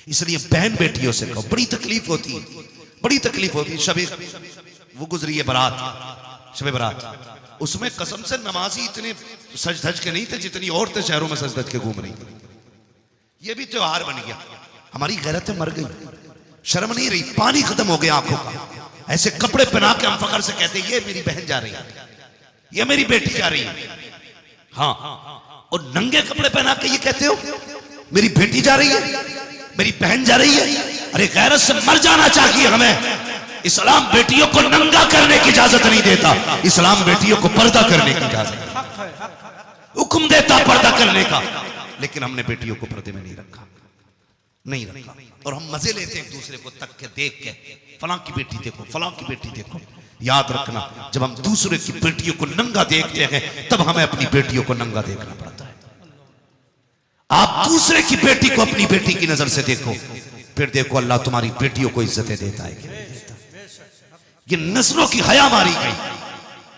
इसलिए बहन बेटियों से कहो, बड़ी तकलीफ होती है, बड़ी तकलीफ होती है। शबे वो गुजरी है बारात, शबे बारात, उसमें कसम से नमाजी इतने सज धज के नहीं थे जितनी औरतें शहरों में सज धज के घूम रही। ये भी त्योहार बन गया, हमारी गैरतें मर गई, शर्म नहीं रही, पानी खत्म हो गया आंखों का। ऐसे कपड़े पहना के हम फखर से कहते ये मेरी बहन जा रही है, ये मेरी बेटी जा रही है। हाँ, और नंगे कपड़े पहना के ये कहते हो मेरी बेटी जा रही है, मेरी बहन जा रही है। अरे गैरत से मर जाना चाहिए हमें। इस्लाम बेटियों को नंगा करने की इजाजत नहीं देता, इस्लाम बेटियों को पर्दा करने की इजाजत, हुक्म देता पर्दा करने का। लेकिन हमने बेटियों को पर्दे में नहीं रखा, नहीं रखा। और हम मजे लेते हैं एक दूसरे को तक के, देख के, फलां की बेटी देखो, फलां की बेटी देखो। याद रखना, जब हम दूसरे की बेटियों को नंगा देखते हैं तब हमें अपनी बेटियों को नंगा देखना पड़ता है। आप दूसरे की बेटी को अपनी बेटी की नजर से देखो, फिर देखो अल्लाह तुम्हारी बेटियों को इज्जतें देता है। ये नस्लों की हया मारी गई।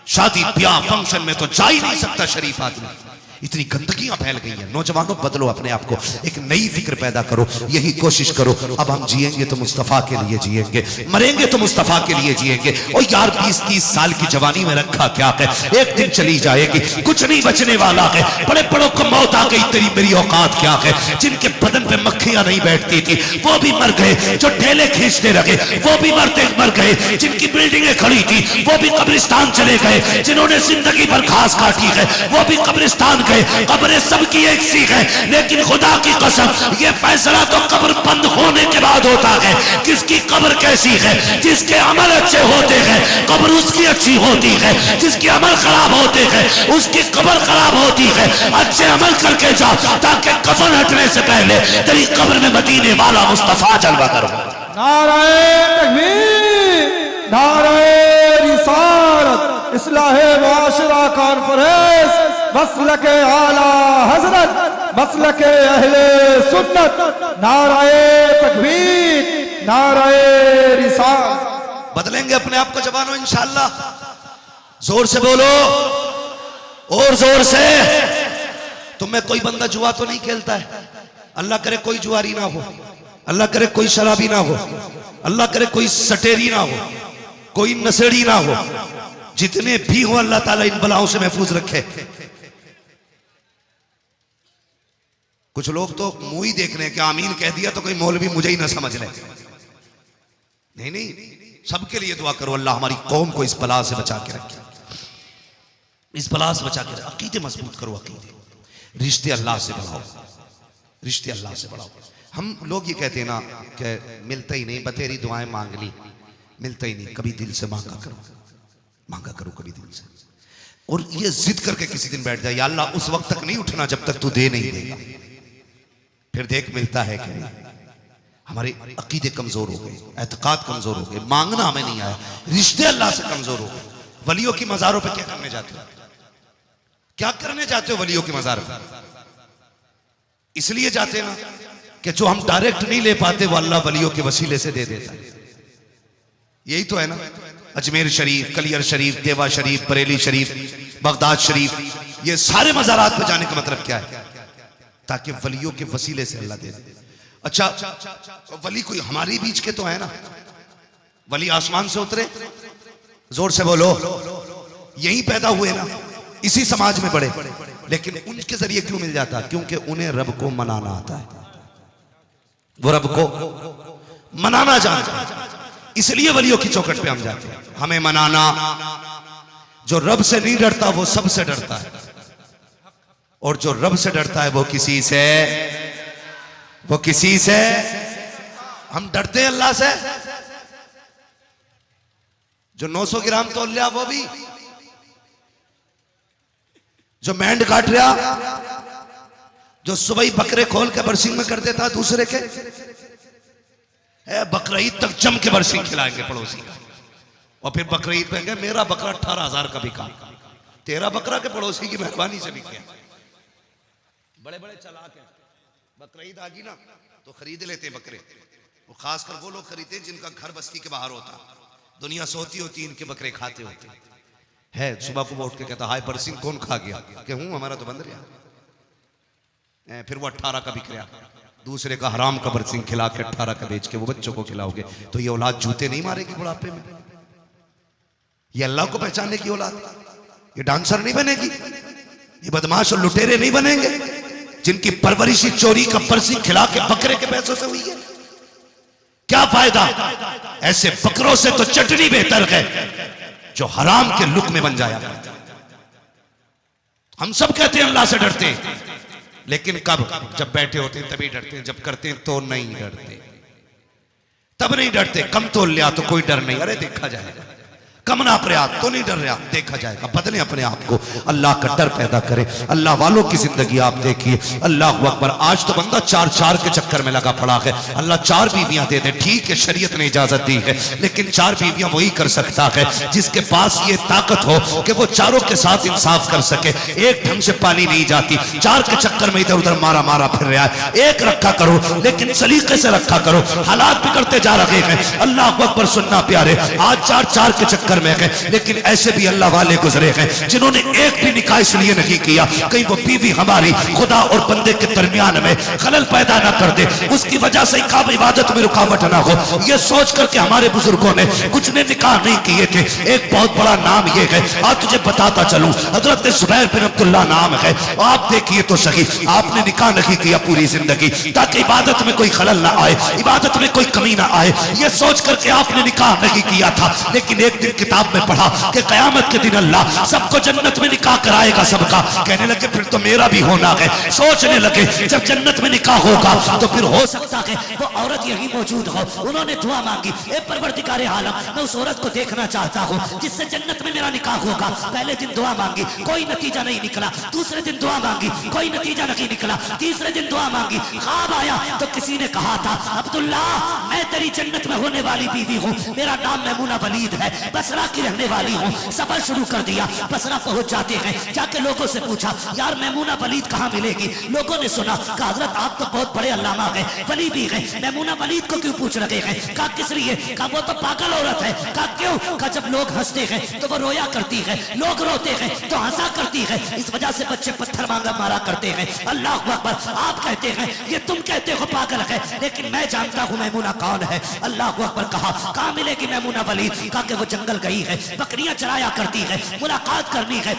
शादी ब्याह फंक्शन में तो जा ही नहीं सकता शरीफ आदमी, इतनी गंदगियां फैल गई हैं। नौजवानों बदलो अपने आप को, एक नई फिक्र पैदा करो, यही कोशिश करो। अब हम जिएंगे तो मुस्तफा के लिए जिएंगे, मरेंगे तो मुस्तफा के लिए जिएंगे। और यार 20-30 साल की जवानी में रखा क्या है, एक दिन चली जाएगी, कुछ नहीं बचने वाला है। बड़े बड़ों को मौत आ गई, तेरी मेरी औकात क्या है। जिनके बदन पे मक्खियां नहीं बैठती थी वो भी मर गए, जो ठेले खींचते रहे वो भी मर गए, जिनकी बिल्डिंगें खड़ी थी वो भी कब्रिस्तान चले गए, जिन्होंने जिंदगी भर घास काटी है वो भी कब्रिस्तान गए। कब्रें सबकी एक सी है, लेकिन खुदा की कसम ये फैसला तो कब्र बंद होने के बाद होता है किसकी कब्र कैसी है। जिसके अमल अच्छे होते हैं कब्र उसकी अच्छी होती है, जिसके अमल खराब होते हैं उसकी कब्र खराब होती है। अच्छे अमल करके जा ताकि कफन हटने से पहले तेरी कब्र में मदीने वाला मुस्तफा जलवा करो। नाराए तकबीर, नाराए रिसालत, इस्लाहे माशरा कॉन्फ्रेंस, मसलके आला हजरत, मसलके अहले सुन्नत। नाराए तकबीर, नाराए रिसालत। बदलेंगे अपने आप को जवानों इंशाअल्लाह। जोर से बोलो, और जोर से। तुम्हें कोई बंदा जुआ तो नहीं खेलता है, अल्लाह करे कोई जुआरी ना हो, अल्लाह करे कोई शराबी ना हो, अल्लाह करे कोई सटेरी ना हो, कोई नशेड़ी ना हो। जितने भी हो अल्लाह ताला इन बलाओं से महफूज रखे। कुछ लोग तो मुंह ही देख रहे हैं कि आमीन कह दिया तो कोई मौलवी मुझे ही ना समझ ले। नहीं नहीं, सबके लिए दुआ करो, अल्लाह हमारी कौम को इस बला से बचा के रखे, इस बला से बचा के रखे। अकीदे मजबूत करो, अकीदे, रिश्ते अल्लाह से बढ़ाओ, रिश्ते अल्लाह से बढ़ाओ। हम लोग ये कहते हैं ना कि मिलता ही नहीं, बतेरी दुआएं मांग ली, मिलता ही नहीं। कभी दिल से मांगा करो कभी दिल से। और ये जिद करके किसी दिन बैठ जाए, या अल्लाह उस वक्त तक नहीं उठना जब तक तू दे नहीं देगा, फिर देख मिलता है कि नहीं। हमारे अकीदे कमजोर हो गए, एतकाद कमजोर हो गए, मांगना हमें नहीं आया, रिश्ते अल्लाह से कमजोर हो गए। वलियों की मज़ारों पे क्या करने जाते हो? क्या करने जाते हो वलियों की मज़ार पे? इसलिए जाते ना कि जो हम डायरेक्ट नहीं ले पाते वो अल्लाह वलियों के वसीले से दे देता है। यही तो है ना। अजमेर शरीफ, कलियर शरीफ, देवा शरीफ, बरेली शरीफ, बगदाद शरीफ, ये सारे मज़ारात पे जाने का मतलब क्या है? ताकि वलियों के वसीले से अल्लाह दे दे। अच्छा, वली कोई हमारे बीच के तो है ना। वली आसमान से उतरे, जोर से बोलो, यही पैदा हुए ना, इसी समाज में बड़े, लेकिन उनके जरिए क्यों मिल जाता? क्योंकि उन्हें रब को मनाना आता है, वो रब को मनाना जानते हैं, इसलिए वलियों की चौखट पे हम जाते हैं। हमें मनाना, जो रब से नहीं डरता वो सबसे डरता है, और जो रब से डरता है वो किसी से हम डरते हैं अल्लाह से। जो 900 ग्राम तोल लिया वो भी, जो बैंड काट रहा, जो सुबह ही बकरे खोल के बरसिंग में कर देता दूसरे के, बकरीद तक जम के बरसिंग खिलाएंगे पड़ोसी का, और फिर बकरीद पे मेरा बकरा 18,000 का बिका, तेरा बकरा के पड़ोसी की मेहरबानी से बिके। बड़े बड़े चालाक हैं, बकरीद आ गई ना तो खरीद लेते बकरे। वो खासकर वो लोग खरीदते जिनका घर बस्ती के बाहर होता, दुनिया सोती होती, इनके बकरे खाते होते है। सुबह को वो उठ के कहता, हाय बरसिंग कौन खा गया? कि हूं, हमारा तो बंद रहा। फिर वो 18 का बिक रहा, दूसरे का हराम का बरसिंग खिला के 18 का बेच के वो बच्चों को खिलाओगे तो ये औलाद जूते नहीं मारेगी बुढ़ापे में? ये अल्लाह को पहचानने की औलाद, ये डांसर नहीं बनेगी, ये बदमाश और लुटेरे नहीं बनेंगे जिनकी परवरिशी चोरी का बरसिंग खिला के बकरे के पैसों से हुई है। क्या फायदा? ऐसे बकरों से तो चटनी बेहतर है जो हराम के लुक में बन जाया। हम सब कहते हैं अल्लाह से डरते हैं, लेकिन कब? जब बैठे होते हैं तभी डरते हैं, जब करते हैं तो नहीं डरते, तब नहीं डरते। कम तोल लिया तो कोई डर नहीं, अरे देखा जाएगा। कम ना प्रयास तो नहीं डर रहा, देखा जाएगा। बदले अपने आप को, अल्लाह का डर पैदा करे। अल्लाह वालों की जिंदगी आप देखिए, अल्लाह अकबर। आज तो बंदा 4 के चक्कर में लगा पड़ा है। अल्लाह 4 बीवियां दे दे, ठीक है, शरीयत ने इजाजत दी है, लेकिन 4 बीवियां वही कर सकता है जिसके पास ये ताकत हो कि वो चारों के साथ इंसाफ कर सके। एक ढंग से पानी नहीं जाती, 4 के चक्कर में इधर उधर मारा फिर रहा है। एक रखा करो, लेकिन सलीके से रखा करो। हालात बिगड़ते जा रहे हैं, अल्लाह अकबर। सुनना प्यारे, आज 4 के चक्कर में है, लेकिन ऐसे भी अल्लाह वाले गुजरे हैं जिन्होंने एक भी निकाह इसलिए नहीं किया कहीं वो बीवी हमारी खुदा और बंदे के दरमियान में खलल पैदा ना कर दे, उसकी वजह से काम इबादत में रुकावट ना हो। ये सोच करके हमारे बुजुर्गों ने कुछ ने निकाह नहीं किए थे। एक बहुत बड़ा नाम ये है, आज तुझे बताता चलूं, हजरत जुबैर बिन अब्दुल्लाह नाम है। आप देखिए तो सही, आपने निकाह नहीं किया पूरी जिंदगी ताकि इबादत में कोई खलल ना आए, इबादत में कोई कमी ना आए। ये सोच करके आपने निकाह नहीं किया था, लेकिन एक दिन किताब में पढ़ा कि कयामत के दिन अल्लाह सबको जन्नत में निकाह कराएगा सबका। कहने लगे फिर तो मेरा भी होना है। सोचने लगे जब जन्नत में निकाह होगा तो फिर हो सकता है वो औरत यही मौजूद हो। उन्होंने दुआ मांगी, ए परवरदिगार आलम, मैं उस औरत को देखना चाहता हूँ जिससे जन्नत में मेरा निकाह होगा। पहले दिन दुआ मांगी, कोई नतीजा नहीं निकला। दूसरे दिन दुआ मांगी, कोई नतीजा नहीं निकला। तीसरे दिन दुआ मांगी, ख्वाब आया तो किसी ने कहा था, अब्दुल्ला मैं तेरी जन्नत में होने वाली बीवी हूँ, मेरा नाम मैमूना वलीद है, बसरा की रहने वाली हूँ। सफर शुरू कर दिया, बसरा पहुंच जाते हैं। जाके लोगों से पूछा, यार मैमूना वलीद कहाँ मिलेगी? लोगों ने सुना, कहा हजरत आप तो बहुत बड़े अल्लामा है, वली भी है, मैमूना वलीद को क्यों पूछ रहे हैं? कहा किस लिए? कहा वो तो पागल औरत है। कहा क्यों? कहा जब लोग हंसते हैं तो वो रोया करती है, लोग रोते हैं तो हंसा करती है, इस वजह से बच्चे पत्थर मारा करते हैं। अल्लाह अकबर। आप कहते हैं, ये तुम कहते हो पागल है, लेकिन मैं जानता हूँ मैमूना कौन है। अल्लाह अकबर। कहा कहाँ मिलेगी मैमूना वलीद? कहा कि वो जंगल गई है, बकरियां चराया करती है, मुलाकात करनी है।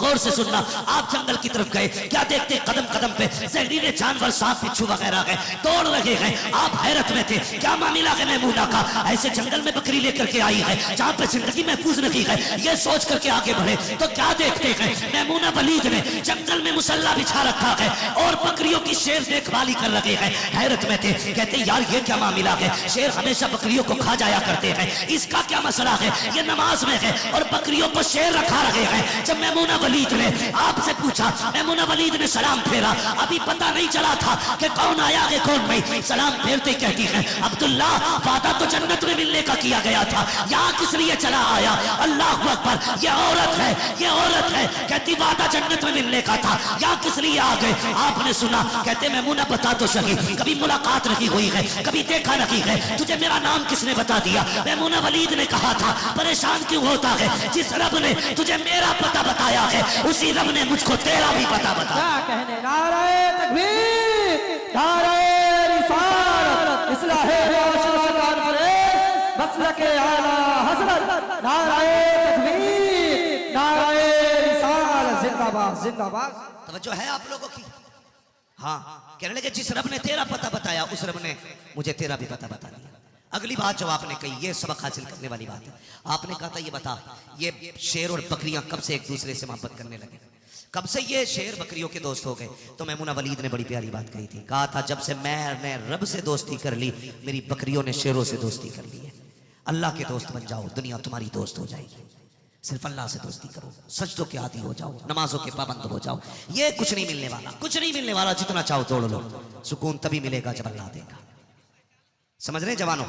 गौर से सुनना। आप जंगल की तरफ गए, क्या देखते कदम कदम पे जहरीले जानवर, सांप बिच्छू वगैरह गए, दौड़ रहे हैं। आप हैरत में थे, क्या मामला है मैमूना का, ऐसे जंगल में बकरी लेकर के आई है जहां पे जिंदगी महफूज नहीं है। ये सोच करके आगे बढ़े तो क्या देखते हैं, मैमूना वलीद ने जंगल में मुसल्ला बिछा रखा है और बकरियों की शेर देखभाली कर रहे हैं। हैरत में थे, कहते यार ये क्या मामला है, शेर हमेशा बकरियों को खा जाया करते हैं, इसका क्या मसला है। ये नमाज में है और बकरियों को शेर रखा रहे हैं। जब मैमूना वलीद ने आपसे पूछा, मैमूना वलीद ने सलाम फेरा, अभी पता नहीं चला था कि कौन आया है कौन नहीं। सलाम फेरते कहती है, अब्दुल्ला वादा तो जन्नत में मिलने का किया गया था, यहाँ किस लिए चला आया। अल्लाह अकबर, ये औरत है, ये औरत है। कहती वादा जन्नत में मिलने का था, यहाँ किस लिए आ गए। आपने सुना, कहते मैमूना बता तो सही, कभी मुलाकात नहीं हुई है, कभी देखा नहीं है, तुझे मेरा नाम किसने बता दिया। मैमूना वलीद ने कहा था, परेशान क्यों होता है, जिस रब ने तुझे मेरा पता बताया है उसी रब ने मुझको तेरा भी पता बताया। क्या कहने, नारे तकबीर, नारे रिसालत, इस्लाहे मुआशरा कॉन्फ्रेंस, मसलके आला हज़रत, नारे तकबीर, नारे रिसालत, जिंदाबाद जिंदाबाद। तवज्जो है आप लोगों की। हाँ, कहने लगे जिस रब ने तेरा पता बताया उस रब ने मुझे तेरा भी पता बता दिया। अगली बात जो आपने कही, ये सबक हासिल करने वाली बात है। आपने कहा था ये बता, ये शेर और बकरियां कब से एक दूसरे से मोहब्बत करने लगे, कब से ये शेर बकरियों के दोस्त हो गए। तो मैमूना वलीद ने बड़ी प्यारी बात कही थी, कहा था जब से मैंने रब से दोस्ती कर ली, मेरी बकरियों ने शेरों से दोस्ती कर ली है। अल्लाह के दोस्त बन जाओ, दुनिया तुम्हारी दोस्त हो जाएगी। सिर्फ अल्लाह से दोस्ती करो, सजदों के आदी हो जाओ, नमाजों के पाबंद हो जाओ। ये कुछ नहीं मिलने वाला, कुछ नहीं मिलने वाला, जितना चाहो तोड़ लो। सुकून तभी मिलेगा जब अल्लाह देगा। समझ रहे जवानों,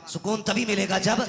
सुकून तभी मिलेगा जब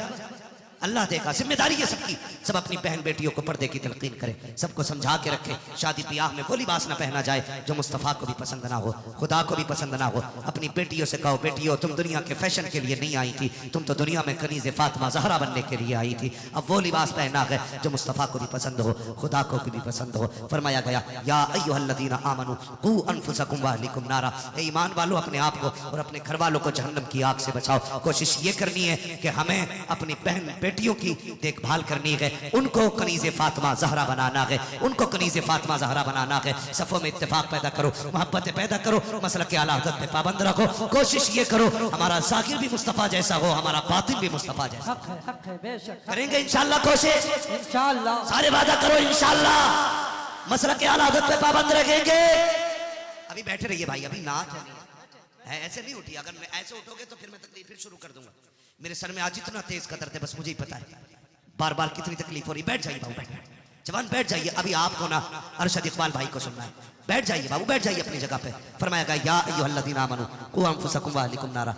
अल्लाह देगा। जिम्मेदारी है सबकी, सब अपनी बहन बेटियों को पर्दे की तलकीन करें, सबको समझा के रखें, शादी ब्याह में वो लिबास ना पहना जाए जो मुस्तफ़ा को भी पसंद ना हो, खुदा को भी पसंद ना हो। अपनी बेटियों से कहो, बेटियों तुम दुनिया के फैशन के लिए नहीं आई थी, तुम तो दुनिया में कनीज़े फातिमा ज़हरा बनने के लिए आई थी। अब वो लिबास पहना है जो मुस्तफ़ा को भी पसंद हो, खुदा को भी पसंद हो। फरमाया गया, या अय्युहल्लज़ीना आमनू कू अनफुसकुम व अहलिकुम नारा, ए ईमान वालों अपने आप को और अपने घर वालों को जहन्नम की आग से बचाओ। कोशिश ये करनी है कि हमें अपनी बहन बेटियों की देखभाल करनी है, उनको कनीज़े फातिमा ज़हरा बनाना है, उनको कनीज़े फातिमा ज़हरा बनाना है। सफ़ों में इत्तेफाक पैदा करो, मोहब्बतें पैदा करो, मसलक के आला हज़रत पे पाबंद रखो। कोशिश ये करो हमारा ज़ाहिर भी मुस्तफ़ा जैसा हो, हमारा बातिन भी मुस्तफ़ा जैसा। हक है बेशक, करेंगे इंशाअल्लाह कोशिश, इंशाअल्लाह। सारे वादा करो इंशाअल्लाह मसलक के आला हज़रत पे पाबंद रखेंगे। अभी बैठे रहिए भाई, अभी नाच है, ऐसे नहीं उठी। अगर मैं ऐसे उठोगे तो फिर मैं तकलीफ फिर शुरू कर दूंगा। मेरे सर में आज इतना तेज कदर थे, बस मुझे ही पता है बार बार कितनी तकलीफ हो रही। बैठ जाइए बाबू, बैठ जवान बैठ जाइए। अभी आपको ना अरशद इकबाल भाई को सुनना है, बैठ जाइए बाबू, बैठ जाइए अपनी जगह पे। फरमाया गया, या अय्युहल्लज़ीना आमनू कू अनफुसकुम व अहलिकुम नारा।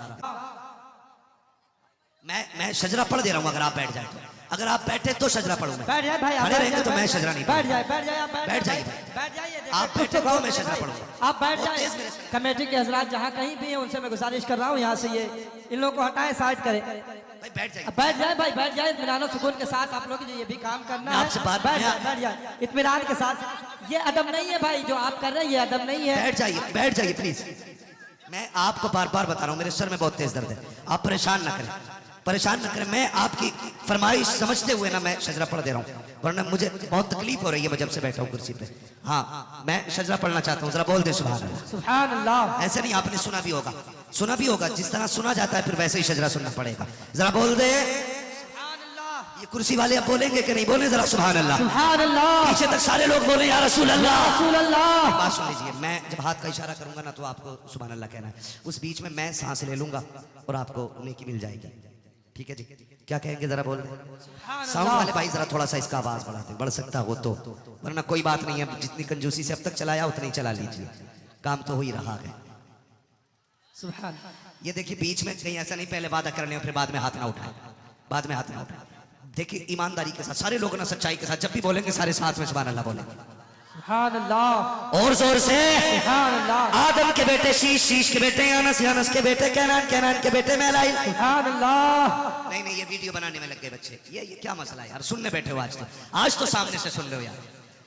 मैं शजरा पढ़ दे रहा हूँ, अगर आप बैठ जाए तो। अगर आप बैठे तो शजरा पढ़ूं मैं, बैठ जाए भाई, खड़े रहेंगे तो मैं शजरा नहीं बैठ जाए, बैठ जाए, बैठ जाइए, बैठ जाइए। आप बैठे तो मैं शजरा पढ़ूंगा। आप बैठ जाए। कमेटी के हजरात जहाँ कहीं भी हैं उनसे मैं गुजारिश कर रहा हूँ, यहाँ से ये इन लोगों को हटाएं, साइड करें। भाई बैठ जाइए, बैठ जाए भाई, बैठ जाए इत्मीनान सुकून के साथ। आप लोग ये भी काम करना है, आपसे बात बैठ जाए इत्मीनान के साथ। ये अदब नहीं है भाई, जो आप कर रहे हैं ये अदब नहीं है। बैठ जाइए प्लीज। मैं आपको बार बार बता रहा हूँ, मेरे सर में बहुत तेज दर्द है, आप परेशान ना करें, परेशान न करें। मैं आपकी फरमाइश समझते हुए ना मैं शजरा पढ़ दे रहा हूँ, वरना मुझे बहुत तकलीफ हो रही है, मैं जब से बैठा हूँ कुर्सी पे। हाँ, मैं शजरा पढ़ना चाहता हूँ, जरा बोल दे सुभान अल्लाह। सुभान अल्लाह। ऐसे नहीं, आपने सुना भी होगा, सुना भी होगा, जिस तरह सुना जाता है फिर वैसे ही शजरा सुनना पड़ेगा। जरा बोल दे सुभान अल्लाह। ये कुर्सी वाले अब बोलेंगे कि नहीं, बोले जरा सुभान अल्लाह। सुभान अल्लाह। पीछे तक सारे लोग बोले या रसूल अल्लाह। रसूल अल्लाह। बात सुन लीजिए, मैं जब हाथ का इशारा करूंगा ना तो आपको सुभान अल्लाह कहना है, उस बीच में मैं सांस ले लूंगा और आपको नेकी मिल जाएगी। ठीक है जी, क्या कहेंगे जरा बोल रहे। साउंड वाले भाई जरा थोड़ा सा इसका आवाज बढ़ाते, बढ़ सकता हो तो, वरना कोई बात नहीं है, जितनी कंजूसी से अब तक चलाया उतनी चला लीजिए, काम तो हो ही रहा है। सुभान। ये देखिए बीच में कहीं ऐसा नहीं पहले वादा कर लें फिर बाद में हाथ ना उठाए, बाद में हाथ ना उठाए। देखिए ईमानदारी के साथ सारे लोग ना सच्चाई के साथ जब भी बोलेंगे सारे साथ में सुभान अल्लाह बोलेंगे। सुभान अल्लाह। और जोर से। सुभान अल्लाह। आदम के बेटे शीश, शीश के बेटे अनस, अनस के बेटे कैनान, कैनान के बेटे मैलाइल। सुभान अल्लाह। नहीं नहीं, ये वीडियो बनाने में लग गए बच्चे, ये क्या मसला है यार, सुनने बैठे हो आज तो सामने से सुन लो यार।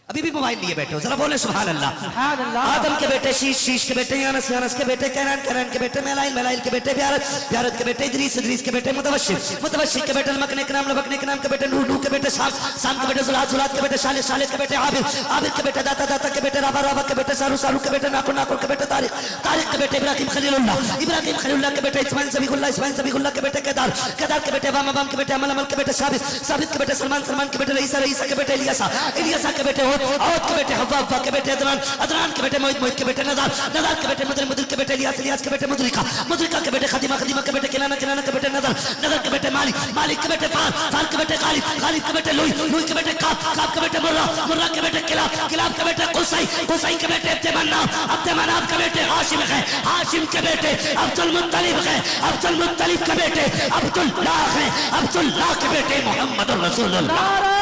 अभी भी मोबाइल लिए बैठे हो, जरा बोले सुभान अल्लाह। सुभान अल्लाह। आदम के बेटे शीश, शीश के बेटे यानस, यानस के बेटे कैनान, कैनान के बेटे मेलाइल, मेलाइल के बेटे ब्यारत, ब्यारत के बेटे इदरीस, इदरीस के बेटे मुतवशिर, मुतवशिर के बेटे लमकने के नाम, लमकने के नाम के बेटे नूह, नूह के बेटे शाम, शाम के बेटे जुलात, जुलात के बेटे शालिक, शालिक के बेटे आबिद, आबिद के बेटे दाता, दाता के बेटे राबा, राबा के बेटे सारू, सारू के बेटे नाकुर, नाकुर के बेटे तारिक, तारिक के बेटे इब्राहिम खलीलुल्लाह, इब्राहिम खलीलुल्लाह के बेटे इस्माइल ज़बीहुल्लाह, इस्माइल ज़बीहुल्लाह के बेटे केदार, केदार के बेटे वाम, वाम के बेटे अमल, अमल के बेटे साबित, साबित के बेटे सलमान, सलमान के बेटे रईसा, रईसा के बेटे इलियासा, इलियासा के बेटे औद, औद के बेटे हव्वा, हव्वा के बेटे अदनान, अदनान के बेटे मोहित, मोहित के बेटे नदार, नदार के बेटे मुदर, मुदर के बेटे इलियास, इलियास के बेटे मुदरिका, मुदरिका के बेटे खदीमा, खदीमा के बेटे किनाना, किनाना के बेटे नदर, नदर के बेटे मालिक, मालिक के बेटे फार, फार के बेटे गालिब, गालिब के बेटे लुई, लुई के बेटे काब, काब के बेटे मुर्रा, मुर्रा के बेटे किलाब, किलाब के बेटे कुसै, कुसै के बेटे अब्दे मन्नाफ, अब्दे मन्नाफ के बेटे हाशिम है, हाशिम के बेटे अब्दुल मुत्तलिब है, अब्दुल मुत्तलिब के बेटे अब्दुल्लाह है, अब्दुल्लाह के बेटे मोहम्मद रसूलुल्लाह।